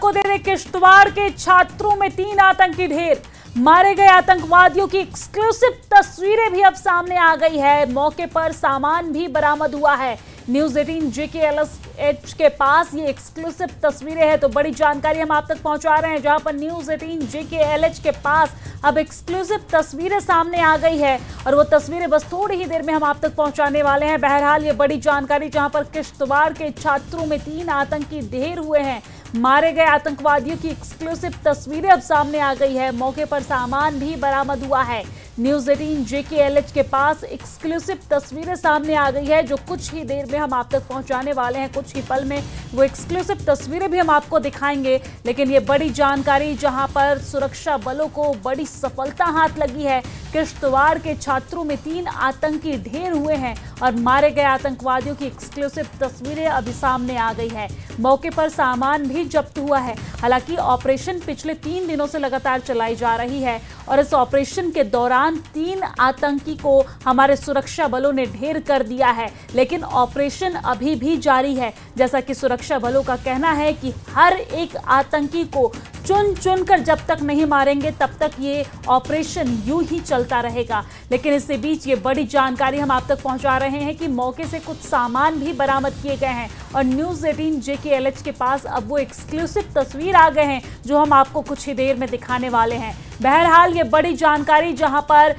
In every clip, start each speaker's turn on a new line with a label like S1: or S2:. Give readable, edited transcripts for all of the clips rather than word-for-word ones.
S1: आपको दे दें, किश्तवाड़ के छात्रों में 3 आतंकी ढेर, मारे गए आतंकवादियों की एक्सक्लूसिव तस्वीरें भी अब सामने आ गई है। मौके पर सामान भी बरामद हुआ है। न्यूज 18 JKLH के पास ये एक्सक्लूसिव तस्वीरें हैं, तो बड़ी जानकारी हम आप तक पहुंचा रहे हैं, जहां पर न्यूज 18 JKLH के पास अब एक्सक्लूसिव तस्वीरें सामने आ गई है और वो तस्वीरें बस थोड़ी ही देर में हम आप तक पहुंचाने वाले हैं। बहरहाल ये बड़ी जानकारी, जहां पर किश्तवाड़ के छात्रों में 3 आतंकी ढेर हुए हैं, मारे गए आतंकवादियों की एक्सक्लूसिव तस्वीरें अब सामने आ गई है। मौके पर सामान भी बरामद हुआ है। न्यूज 18 JKLH के पास एक्सक्लूसिव तस्वीरें सामने आ गई है, जो कुछ ही देर में हम आप तक पहुंचाने वाले हैं। कुछ ही पल में वो एक्सक्लूसिव तस्वीरें भी हम आपको दिखाएंगे। लेकिन ये बड़ी जानकारी, जहां पर सुरक्षा बलों को बड़ी सफलता हाथ लगी है। किश्तवाड़ के छात्रों में 3 आतंकी ढेर हुए हैं और मारे गए आतंकवादियों की एक्सक्लूसिव तस्वीरें अभी सामने आ गई है। मौके पर सामान भी जब्त हुआ है। हालांकि ऑपरेशन पिछले 3 दिनों से लगातार चलाई जा रही है और इस ऑपरेशन के दौरान 3 आतंकी को हमारे सुरक्षा बलों ने ढेर कर दिया है, लेकिन ऑपरेशन अभी भी जारी है। जैसा कि सुरक्षा बलों का कहना है कि हर एक आतंकी को चुन चुन कर जब तक नहीं मारेंगे तब तक ये ऑपरेशन यूं ही चलता रहेगा। लेकिन इसके बीच ये बड़ी जानकारी हम आप तक पहुंचा रहे हैं कि मौके से कुछ सामान भी बरामद किए गए हैं और न्यूज 18 JKLH के पास अब वो एक्सक्लूसिव तस्वीर आ गए हैं, जो हम आपको कुछ ही देर में दिखाने वाले हैं। बहरहाल ये बड़ी जानकारी, जहां पर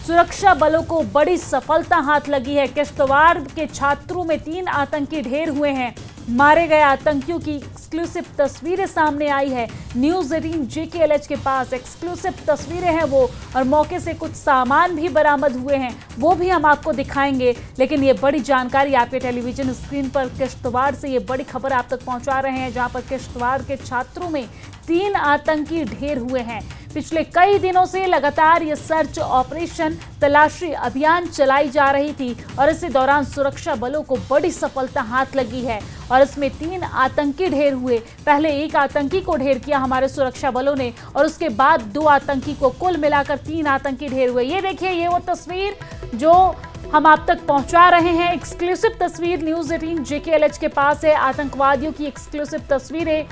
S1: सुरक्षा बलों को बड़ी सफलता हाथ लगी है। किश्तवाड़ के छात्रों में 3 आतंकी ढेर हुए हैं, मारे गए आतंकियों की एक्सक्लूसिव तस्वीरें सामने आई है। न्यूज 18 JKLH के पास एक्सक्लूसिव तस्वीरें हैं वो, और मौके से कुछ सामान भी बरामद हुए हैं, वो भी हम आपको दिखाएंगे। लेकिन ये बड़ी जानकारी आपके टेलीविजन स्क्रीन पर किश्तवाड़ से ये बड़ी खबर आप तक पहुंचा रहे हैं, जहां पर किश्तवाड़ के छात्रों में 3 आतंकी ढेर हुए हैं। पिछले कई दिनों से लगातार ये सर्च ऑपरेशन, तलाशी अभियान चलाई जा रही थी और इसी दौरान सुरक्षा बलों को बड़ी सफलता हाथ लगी है और इसमें 3 आतंकी ढेर हुए। पहले एक आतंकी को ढेर किया हमारे सुरक्षा बलों ने और उसके बाद 2 आतंकी को, कुल मिलाकर 3 आतंकी ढेर हुए। ये देखिए, ये वो तस्वीर जो हम आप तक पहुंचा रहे हैं। एक्सक्लूसिव तस्वीर न्यूज 18 JKLH के पास है। आतंकवादियों की एक्सक्लूसिव तस्वीरें,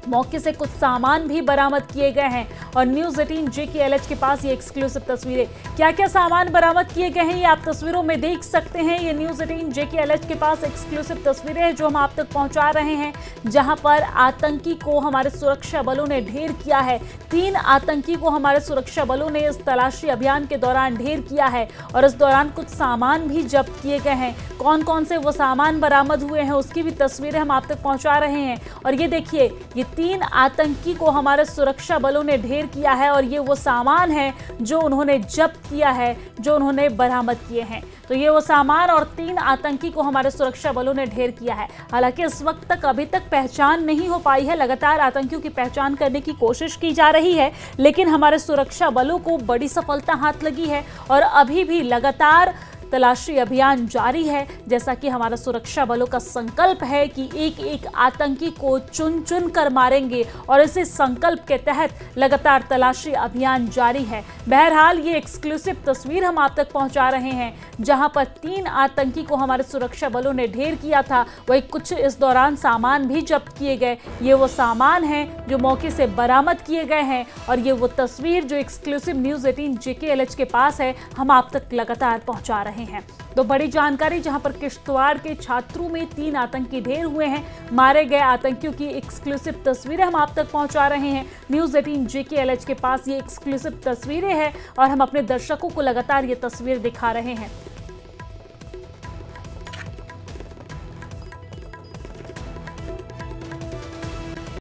S1: मौके से कुछ सामान भी बरामद किए गए हैं और न्यूज 18 JKLH के पास ये एक्सक्लूसिव तस्वीरें, क्या क्या सामान बरामद किए गए हैं ये आप तस्वीरों में देख सकते हैं। ये न्यूज 18 JKLH के पास एक्सक्लूसिव तस्वीरें हैं जो हम आप तक पहुंचा रहे हैं, जहां पर आतंकी को हमारे सुरक्षा बलों ने ढेर किया है। 3 आतंकी को हमारे सुरक्षा बलों ने इस तलाशी अभियान के दौरान ढेर किया है और इस दौरान कुछ सामान भी जब्त किए गए हैं। कौन कौन से वो सामान बरामद हुए हैं उसकी भी तस्वीरें हम आप तक पहुंचा रहे हैं। और ये देखिए, ये 3 आतंकी को हमारे सुरक्षा बलों ने ढेर किया है और ये वो सामान है जो उन्होंने जब्त किया है, जो उन्होंने बरामद किए हैं। तो ये वो सामान और 3 आतंकी को हमारे सुरक्षा बलों ने ढेर किया है। हालांकि इस वक्त तक अभी तक पहचान नहीं हो पाई है। लगातार आतंकियों की पहचान करने की कोशिश की जा रही है, लेकिन हमारे सुरक्षा बलों को बड़ी सफलता हाथ लगी है और अभी भी लगातार तलाशी अभियान जारी है। जैसा कि हमारा सुरक्षा बलों का संकल्प है कि एक एक आतंकी को चुन चुन कर मारेंगे और इसी संकल्प के तहत लगातार तलाशी अभियान जारी है। बहरहाल ये एक्सक्लूसिव तस्वीर हम आप तक पहुंचा रहे हैं, जहां पर 3 आतंकी को हमारे सुरक्षा बलों ने ढेर किया था। वही कुछ इस दौरान सामान भी जब्त किए गए। ये वो सामान है जो मौके से बरामद किए गए हैं और ये वो तस्वीर जो एक्सक्लूसिव न्यूज 18 JKLH के पास है, हम आप तक लगातार पहुंचा रहे हैं। तो बड़ी जानकारी, जहां पर किश्तवाड़ के छात्रों में 3 आतंकी ढेर हुए हैं, मारे गए आतंकियों की एक्सक्लूसिव तस्वीरें हम आप तक पहुंचा रहे हैं। न्यूज 18 JKLH के पास ये एक्सक्लूसिव तस्वीरें हैं और हम अपने दर्शकों को लगातार ये तस्वीर दिखा रहे हैं।